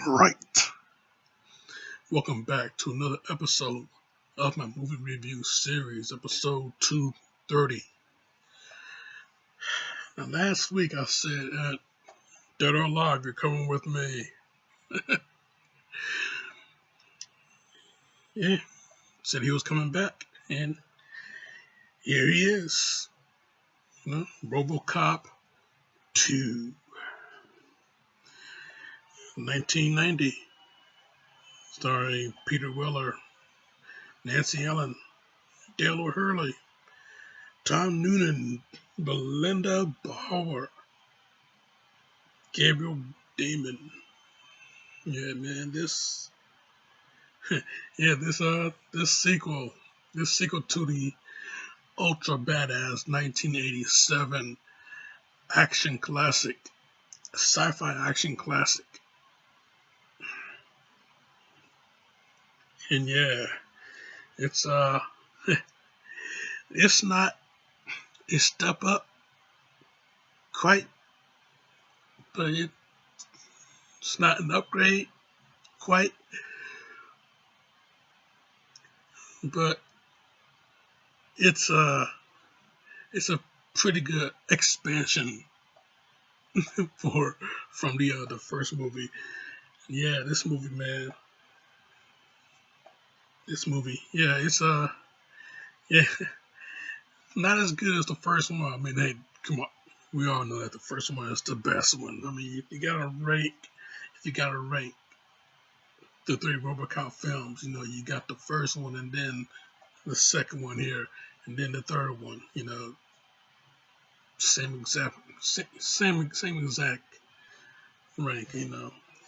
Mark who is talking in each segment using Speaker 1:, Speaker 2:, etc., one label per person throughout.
Speaker 1: Right. Welcome back to another episode of my movie review series, episode 230. Now, last week I said, Dead or Alive, you're coming with me. Yeah, said he was coming back, and here he is. RoboCop 2, 1990, starring Peter Weller, Nancy Allen, Dale O'Hurley, Tom Noonan, Belinda Bauer, Gabriel Damon. Yeah, man, this this sequel to the ultra badass 1987 action classic, sci-fi action classic. And yeah, it's it's not a step up quite, but it's not an upgrade quite, but it's a pretty good expansion from the first movie. Yeah, this movie, man. This movie, yeah, it's yeah, not as good as the first one. I mean, hey, come on, we all know that the first one is the best one. I mean, if you gotta rank the three RoboCop films, you got the first one, and then the second one here, and then the third one. Same exact rank.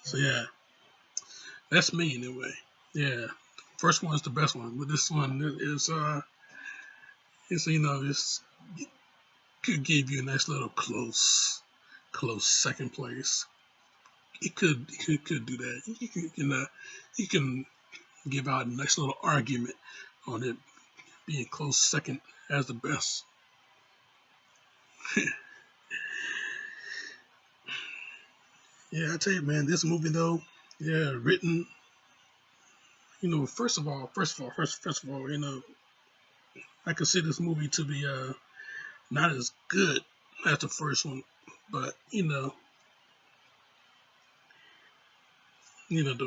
Speaker 1: So yeah, that's me anyway. Yeah, first one is the best one, but this one it's could give you a nice little close second place. It could do that. You can give out a nice little argument on it being close second as the best. Yeah, I tell you, man, this movie though, yeah, written. First of all, I consider this movie to be not as good as the first one, but the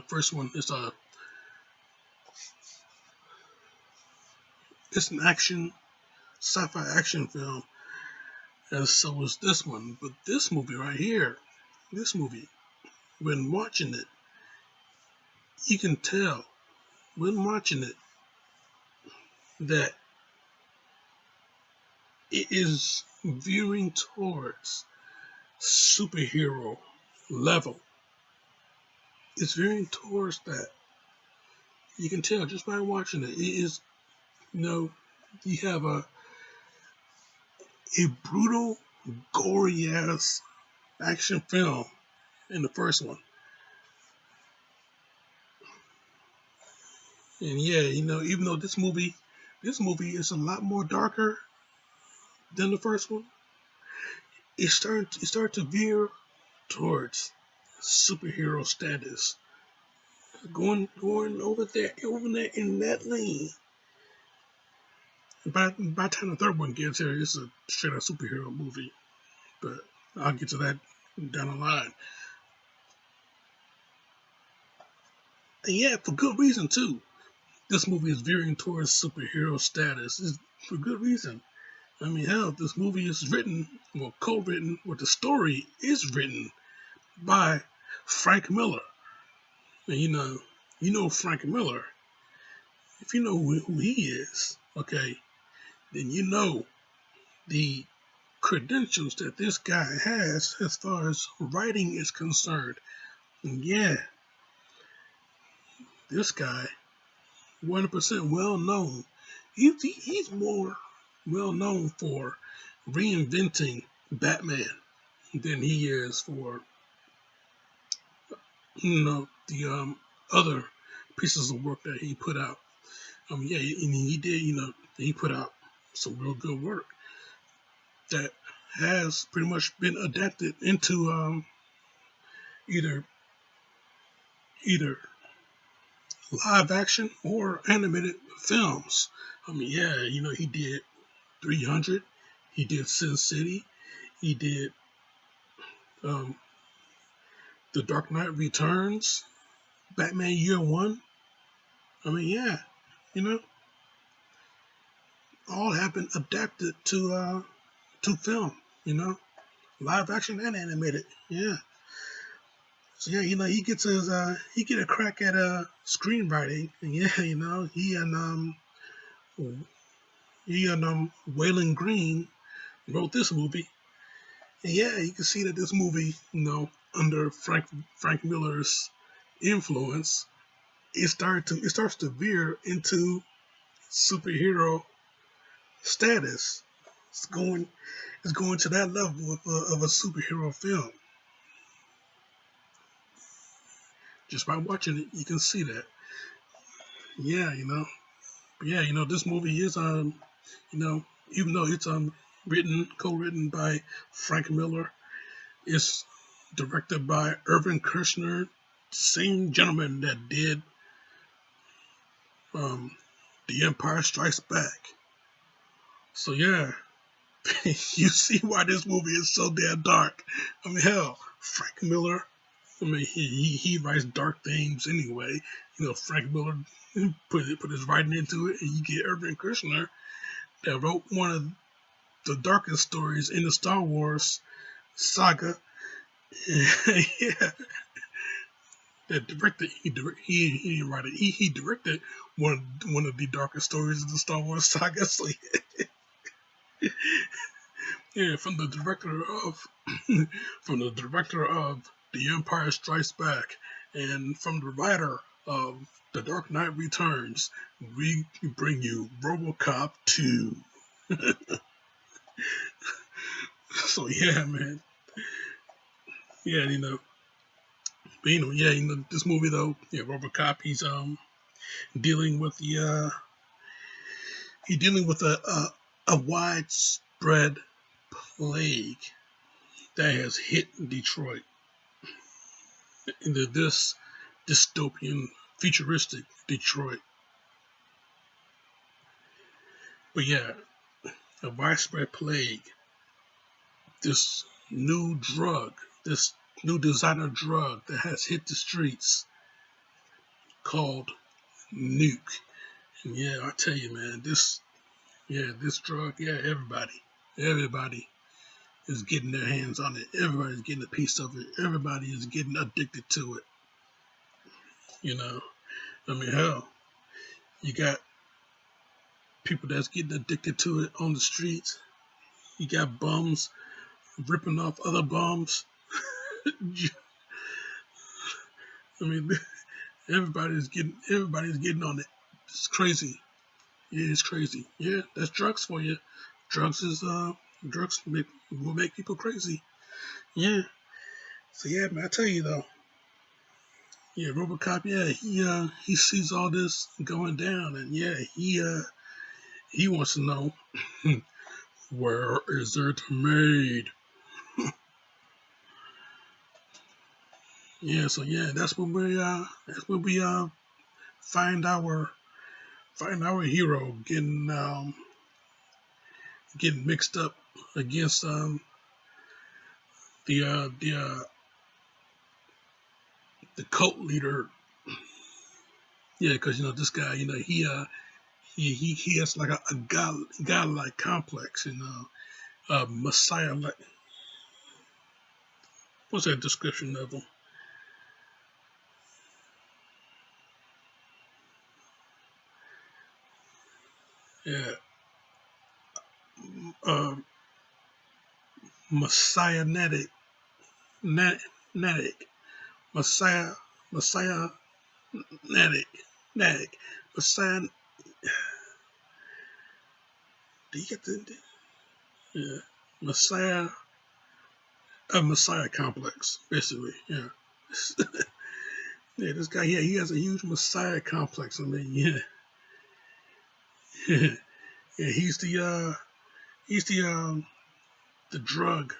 Speaker 1: first one is it's an action sci-fi action film, and so is this one. But this movie right here, when watching it, you can tell when watching it that it is veering towards superhero level. It's veering towards that. You can tell just by watching it. It is, you have a brutal, gory ass action film in the first one. And yeah, even though this movie is a lot more darker than the first one, it started to veer towards superhero status. Going over there in that lane. By the time the third one gets here, it's a straight up superhero movie. But I'll get to that down the line. And yeah, for good reason too. This movie is veering towards superhero status. It's for good reason. I mean, hell, this movie is co-written, the story is written by Frank Miller. And you know Frank Miller. If you know who he is, okay, then you know the credentials that this guy has as far as writing is concerned. And yeah, this guy, 100% well known. He's more well known for reinventing Batman than he is for the other pieces of work that he put out. Yeah, and he did. He put out some real good work that has pretty much been adapted into either either live action or animated films. I mean, yeah, he did 300, he did Sin City, he did um, The Dark Knight Returns, Batman Year One. I mean, yeah, you know, all have been adapted to film. Live action and animated. Yeah. So yeah, he get a crack at screenwriting. And yeah, he and Waylon Green wrote this movie. And yeah, you can see that this movie, under Frank Miller's influence, it starts to veer into superhero status. It's going it's going to that level of a superhero film. Just by watching it, you can see that. Yeah, yeah, this movie is even though it's co-written by Frank Miller, it's directed by Irvin Kershner, same gentleman that did um, The Empire Strikes Back. So yeah, you see why this movie is so damn dark. I mean, hell, Frank Miller. I mean, he writes dark themes anyway. Frank Miller put his writing into it, and you get Irvin Kershner that wrote one of the darkest stories in the Star Wars saga. Yeah, that directed he didn't write it. He directed one of the darkest stories of the Star Wars saga. So yeah, from the director of from the director of The Empire Strikes Back and from the writer of The Dark Knight Returns, we bring you RoboCop 2. So yeah, man. Yeah, but yeah, this movie though, yeah, RoboCop, he's dealing with dealing with a widespread plague that has hit Detroit into this dystopian, futuristic Detroit. But yeah, a widespread plague, this new drug, this new designer drug that has hit the streets called Nuke. And yeah, I tell you, man, this drug, yeah, everybody is getting their hands on it. Everybody's getting a piece of it. Everybody is getting addicted to it. I mean, hell, you got people that's getting addicted to it on the streets. You got bums ripping off other bums. I mean, everybody's getting on it. It's crazy. Yeah, it's crazy. Yeah, that's drugs for you. Drugs will make people crazy. Yeah. So yeah, man, I tell you though. Yeah, RoboCop. Yeah, he sees all this going down, and yeah, he wants to know where is it made. Yeah, so yeah, that's when we find our hero getting mixed up against the cult leader. Yeah, because this guy, he has like a godlike complex, Messiah like. What's that description of him? Yeah, uh, Messiahnetic, Natic, Messiah, Messiah, Natic, Messiah. Do you get the yeah, Messiah? A Messiah complex, basically. Yeah. Yeah, this guy, yeah, he has a huge Messiah complex. I mean, yeah, yeah, he's the drug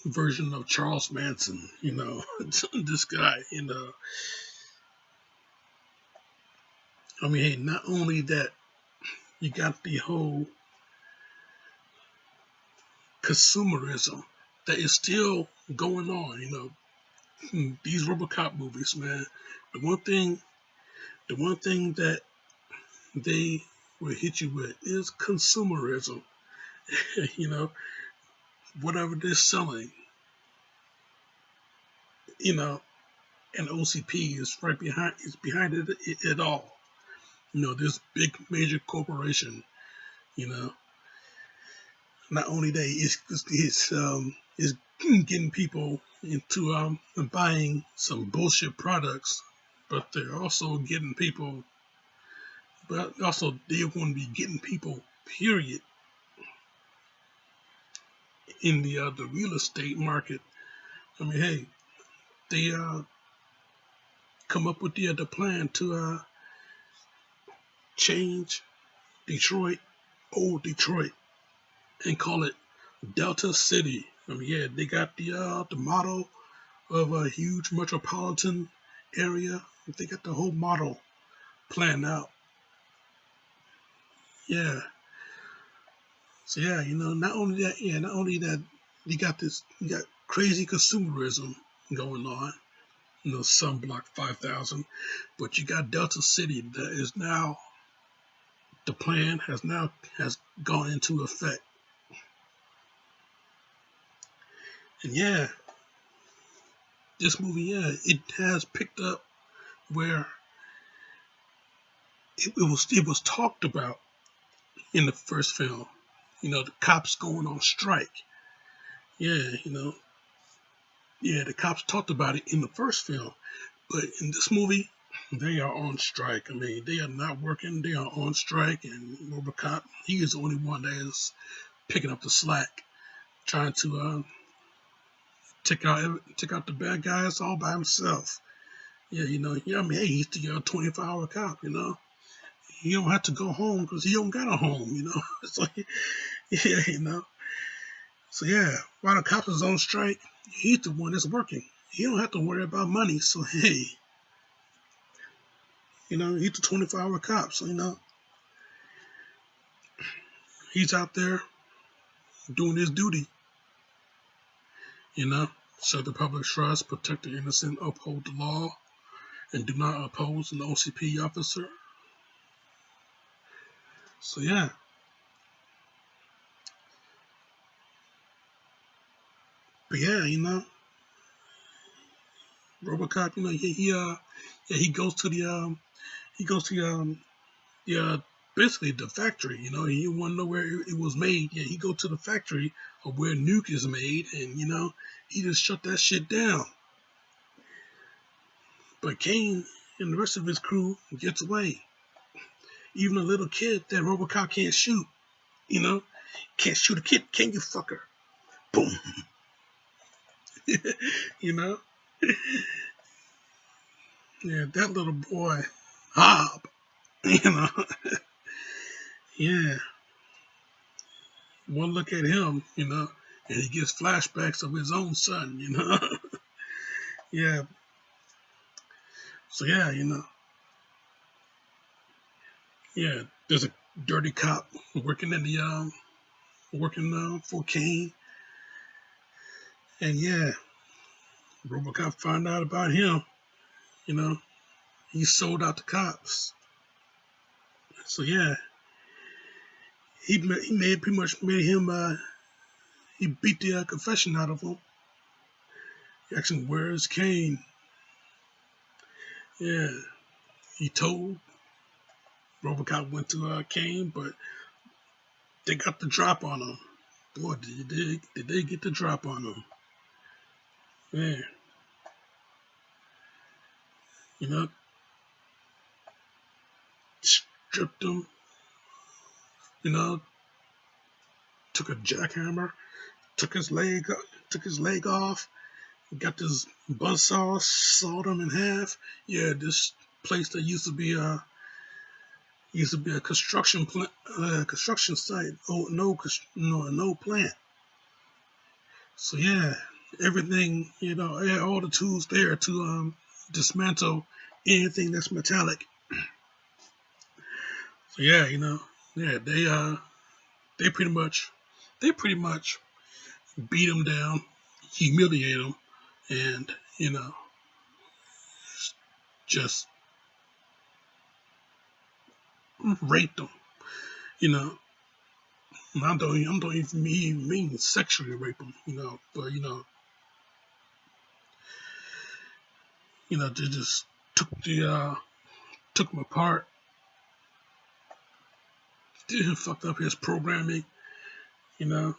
Speaker 1: version of Charles Manson, this guy, I mean, hey, not only that, you got the whole consumerism that is still going on, these RoboCop movies, man. The one thing, the one thing that they will hit you with is consumerism. you know, Whatever they're selling, you know, and OCP is right behind it all. This big major corporation, you know, not only that it's getting people into buying some bullshit products, but they're also getting people, but also they're going to be getting people, period, in the real estate market. I mean, hey, they come up with the plan to change Detroit, old Detroit, and call it Delta City. I mean, yeah, they got the model of a huge metropolitan area. They got the whole model planned out. Yeah. So yeah, not only that, you got crazy consumerism going on. Sunblock 5000, but you got Delta City that is now, the plan has gone into effect. And yeah, this movie, yeah, it has picked up where it was talked about in the first film. The cops going on strike. Yeah, the cops talked about it in the first film, but in this movie, they are on strike. I mean, they are not working. They are on strike, and RoboCop, he is the only one that is picking up the slack, trying to take out the bad guys all by himself. Yeah, I mean, hey, he's the 24-hour cop. He don't have to go home because he don't got a home. So yeah, So yeah, while the cops is on strike, he's the one that's working. He don't have to worry about money. So hey, he's the 24-hour cop. So he's out there doing his duty. Serve the public trust, protect the innocent, uphold the law, and do not oppose an OCP officer. So yeah. But yeah, RoboCop, he goes to the basically the factory. He want to know where it was made. Yeah, he go to the factory of where nuke is made, and he just shut that shit down. But Kane and the rest of his crew gets away. Even a little kid that RoboCop can't shoot. Can't shoot a kid, can you, fucker? Boom. you know. Yeah, that little boy, Hob. You know. Yeah. One look at him, and he gets flashbacks of his own son, Yeah. So yeah, yeah, there's a dirty cop working in the working for Kane, and yeah, RoboCop found out about him. He sold out the cops. So yeah, he made pretty much made him. He beat the confession out of him. He asked him, "Where's Kane?" Yeah, he told. RoboCop went to Kane, but they got the drop on him. Boy, did they get the drop on him? Man, you know, stripped him. Took a jackhammer, took his leg off. Got this buzzsaw, sawed him in half. Yeah, this place that used to be a construction site. Oh no, no plant. So yeah, everything, it had all the tools there to dismantle anything that's metallic. So yeah, yeah, they pretty much they pretty much beat him down, humiliate him, and just raped him. You know, I don't even mean sexually rape him. But they just took him apart, fucked up his programming. You know,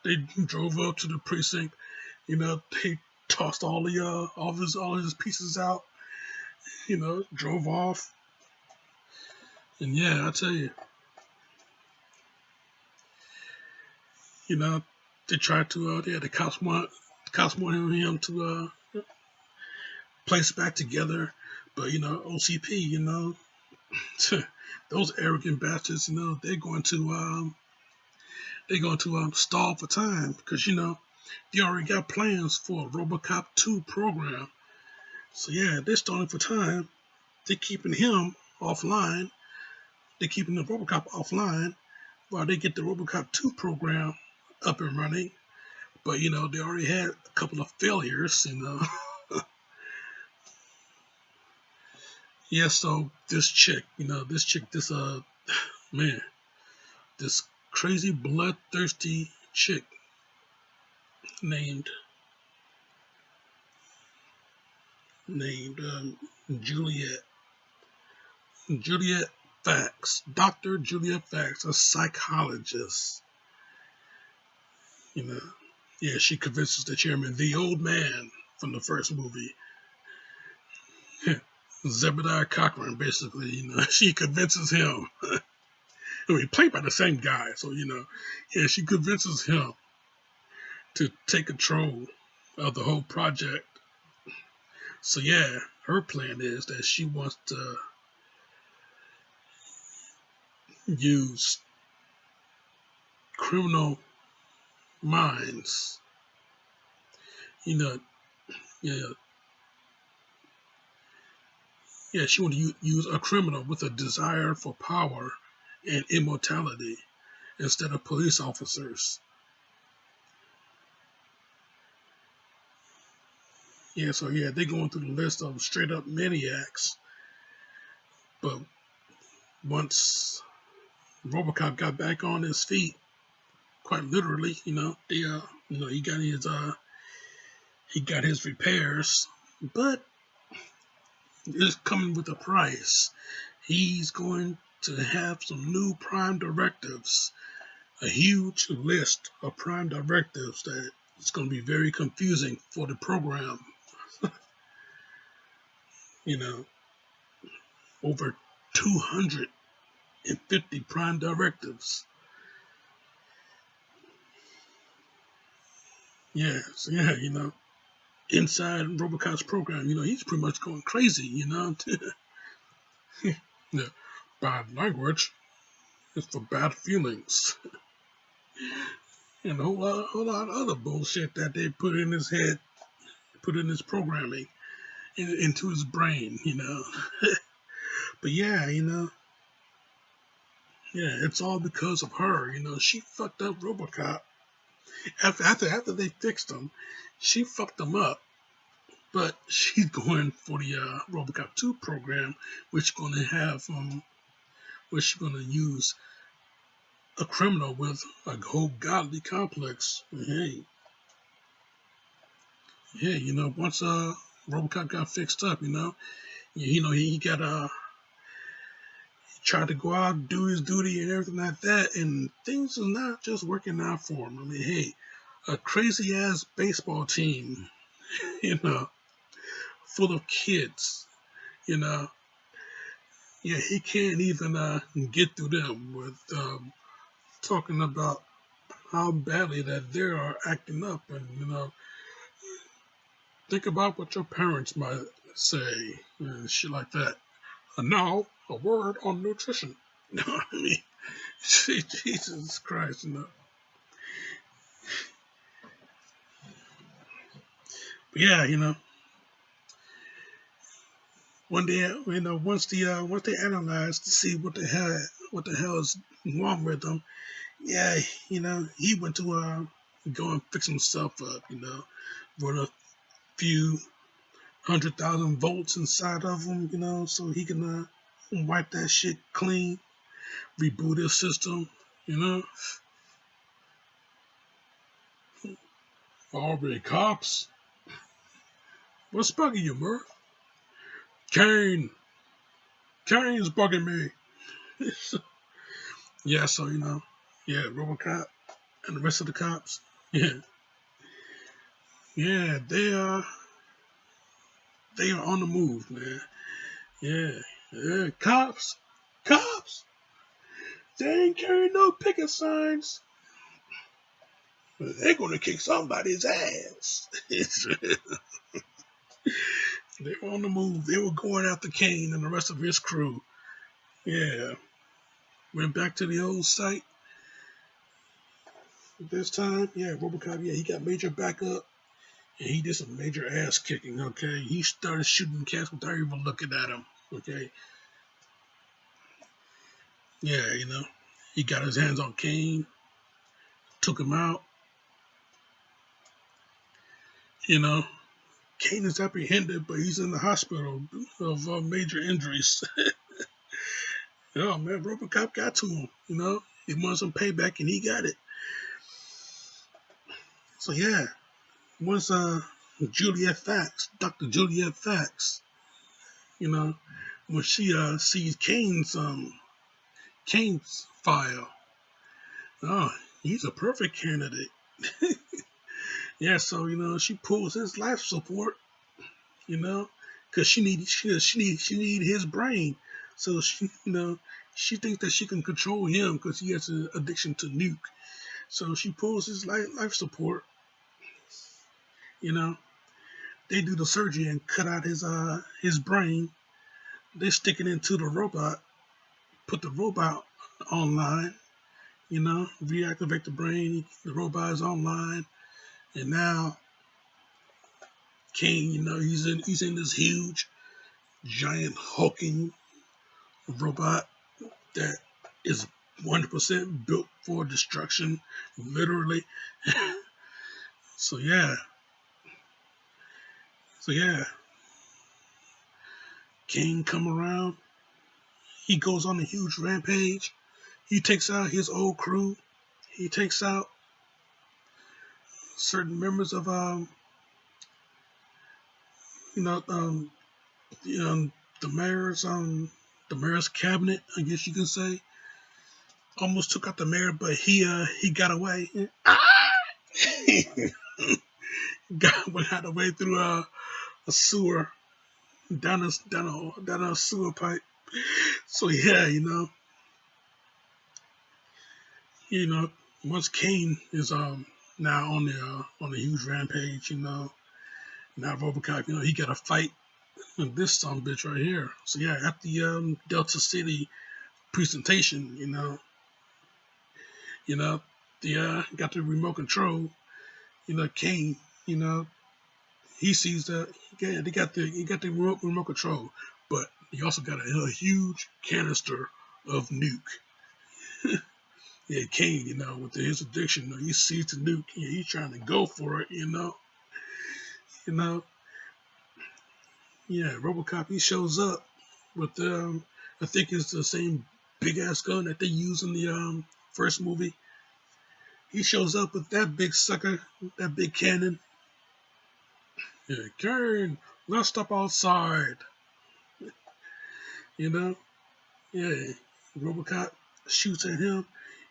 Speaker 1: they drove up to the precinct. They tossed all his pieces out. Drove off, and yeah, I tell you, you know, they tried to. The cops wanted him to place back together, but OCP, those arrogant bastards, they're going to stall for time because they already got plans for a RoboCop 2 program. So yeah, they're stalling for time. They're keeping him offline. They're keeping the RoboCop offline while they get the RoboCop 2 program up and running. But they already had a couple of failures. Yeah. So this man, this crazy bloodthirsty chick named Juliet. Juliet Fax, Dr. Juliet Fax, a psychologist. You know, yeah, she convinces the chairman, the old man from the first movie, Zebediah Cochran, basically. She convinces him. I mean, played by the same guy, so yeah, she convinces him to take control of the whole project. So yeah, her plan is that she wants to use criminal minds. You know, yeah, yeah, she wants to use a criminal with a desire for power and immortality instead of police officers. Yeah, so yeah, they're going through the list of straight up maniacs. But once RoboCop got back on his feet, quite literally, he got his repairs, but it's coming with a price. He's going to have some new prime directives, a huge list of prime directives that it's going to be very confusing for the program. you know, Over 250 prime directives. Yeah, so yeah, inside RoboCop's program, he's pretty much going crazy. Yeah, bad language is for bad feelings. And a whole lot of other bullshit that they put in his head, put in his programming, into his brain. But yeah, it's all because of her. She fucked up RoboCop. After they fixed him, she fucked him up. But she's going for the RoboCop 2 program, which going to have which she's going to use a criminal with a whole godly complex. Hey, yeah, once RoboCop got fixed up, he got tried to go out and do his duty and everything like that, and things are not just working out for him. I mean, hey, a crazy ass baseball team, you know, full of kids, you know, yeah, he can't even get through them with talking about how badly that they are acting up, and think about what your parents might say and shit like that. And now a word on nutrition. You know what I mean? Jesus Christ, But yeah, when they, once they analyze to see what the hell is wrong with them, yeah, he went to go and fix himself up, run a few 100,000 volts inside of him, so he can wipe that shit clean, reboot his system, you know. Already cops. What's bugging you, Murph? Kane. Kane's bugging me. Yeah, so yeah, RoboCop and the rest of the cops. Yeah, yeah, they are on the move, man. Yeah, yeah, cops. They ain't carrying no picket signs. They're gonna kick somebody's ass. They were on the move. They were going after Kane and the rest of his crew. Yeah, went back to the old site this time. Yeah, RoboCop. Yeah, he got major backup. And he did some major ass kicking, okay? He started shooting cats without even looking at him, okay? Yeah, he got his hands on Kane, took him out, you know. Kane is apprehended, but he's in the hospital of major injuries. Oh, man, RoboCop got to him, He wanted some payback, and he got it. So, yeah, once Juliet Fax, Dr. Juliet Fax, when she sees Kane's file, oh, he's a perfect candidate. Yeah, so she pulls his life support, because she need his brain. So she thinks that she can control him because he has an addiction to nuke. So she pulls his life support. You know, they do the surgery and cut out his brain. They stick it into the robot, put the robot online. Reactivate the brain. The robot is online, and now Kane, he's in this huge, giant, hulking robot that is 100% built for destruction, literally. So yeah, so yeah, Kane come around. He goes on a huge rampage. He takes out his old crew. He takes out certain members of you know, the, the mayor's cabinet, I guess you can say. Almost took out the mayor, but he got away. Went out the way through a sewer down a sewer pipe. So yeah, you know, once Kane is now on the huge rampage, now RoboCop, he got to fight this son bitch right here. So yeah, at the Delta City presentation, you know, the got the remote control. Kane, you know, he sees that yeah, they got the remote control, but he also got a huge canister of nuke. Yeah, Kane, with his addiction, he sees the nuke, he's trying to go for it, you know, yeah, RoboCop, he shows up with I think it's the same big ass gun that they use in the first movie. He shows up with that big sucker, that big cannon. Yeah, Kane, let's step outside, you know. Yeah, RoboCop shoots at him.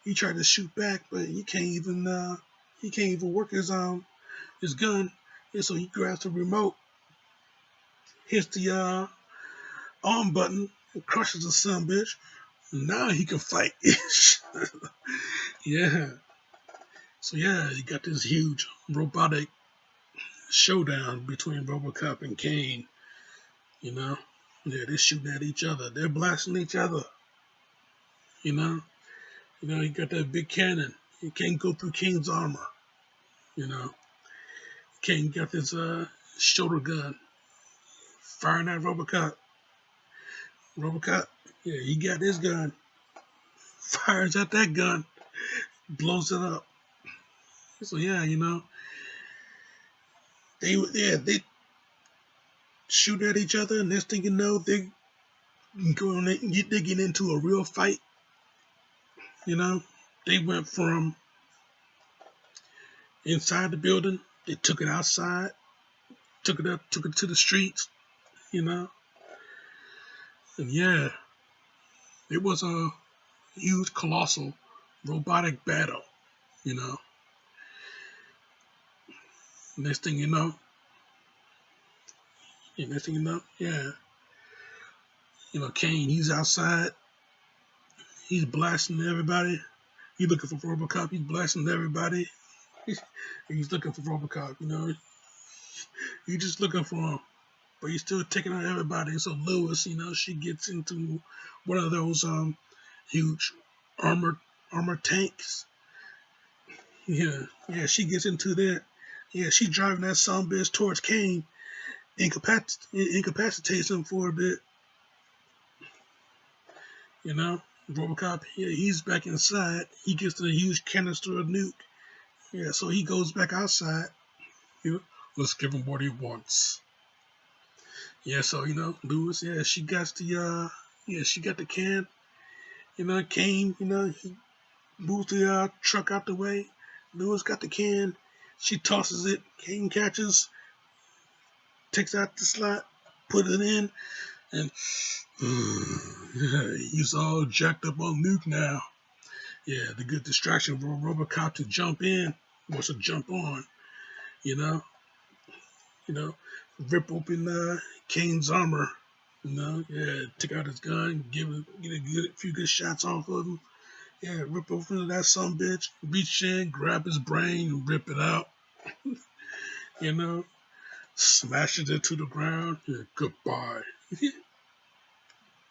Speaker 1: He tried to shoot back, but he can't even work his gun. And so he grabs the remote, hits the arm button, and crushes the son bitch. Now he can fight. Yeah. So yeah, you got this huge robotic showdown between RoboCop and Kane. You know, yeah, they're shooting at each other. They're blasting each other. You know, he got that big cannon. He can't go through Kane's armor. You know, Kane got his shoulder gun, firing at RoboCop. RoboCop, yeah, he got his gun, fires at that gun, blows it up. So yeah, they shoot at each other, and next thing you know, they get into a real fight. They went from inside the building, they took it outside, took it to the streets, and yeah, it was a huge, colossal, robotic battle. You know, next thing you know, yeah, Kane, he's outside, he's blasting everybody. He's looking for RoboCop. He's blasting everybody. He's looking for RoboCop. He's just looking for him, but he's still taking out everybody. So Lewis, she gets into one of those huge armored tanks. Yeah, she gets into that. Yeah, she's driving that sumbitch towards Kane, incapacitates him for a bit. RoboCop, yeah, he's back inside. He gets the huge canister of nuke. Yeah, so he goes back outside. Let's give him what he wants. Yeah, so Lewis, yeah, she got the can. Kane, he moves the truck out the way. Lewis got the can. She tosses it. Kane catches, takes out the slot, put it in, and he's all jacked up on nuke now. Yeah, the good distraction for RoboCop to jump in, or to jump on, rip open Kane's armor, yeah, take out his gun, get a few good shots off of him. Yeah, rip open that sumbitch, reach in, grab his brain, rip it out. Smashes it to the ground. Yeah, goodbye.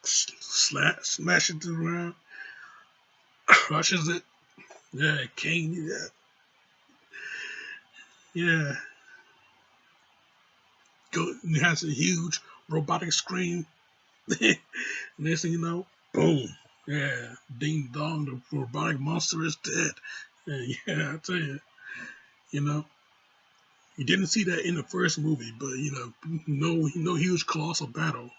Speaker 1: Smash it to the ground. Crushes it. Yeah, Kane. Yeah. He has a huge robotic scream. Next thing you know, boom. Yeah, ding dong, the robotic monster is dead. And yeah, I tell you, you didn't see that in the first movie, but no huge colossal battle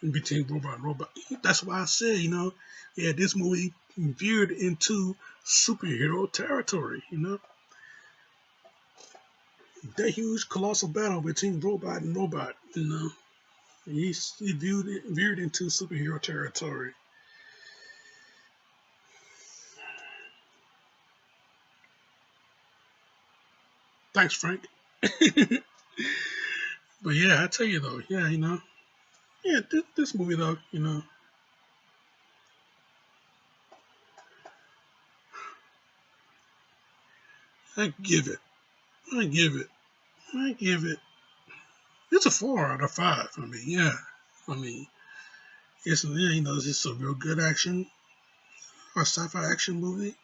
Speaker 1: in between robot and robot. That's why I said, yeah, this movie veered into superhero territory. That huge colossal battle between robot and robot. He veered into superhero territory. Thanks, Frank. But yeah, I tell you though, yeah, yeah, this movie though, I give it, I give it, I give it. It's a 4 out of 5 for me. Yeah, I mean, it's it's a real good action or sci-fi action movie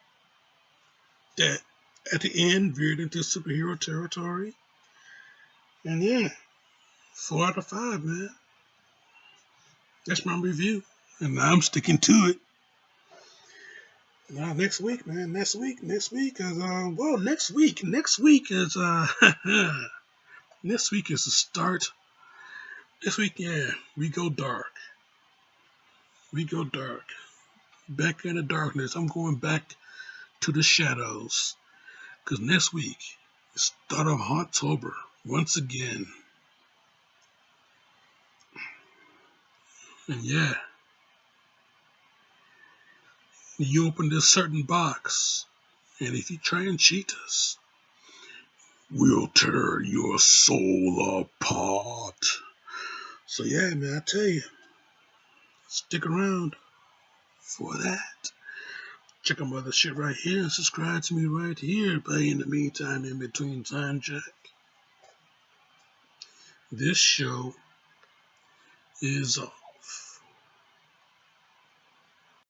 Speaker 1: that at the end veered into superhero territory. And yeah, 4 out of 5, man. That's my review, and I'm sticking to it. Now next week, man. Next week is next week is next week is the start. This week, yeah, we go dark. We go dark. Back in the darkness. I'm going back to the shadows. Because next week is start of October once again. And yeah, you open this certain box, and if you try and cheat us, we'll tear your soul apart. So yeah, man, I tell you, stick around for that. Check out my other shit right here and subscribe to me right here. But in the meantime, in between time, Jack, this show is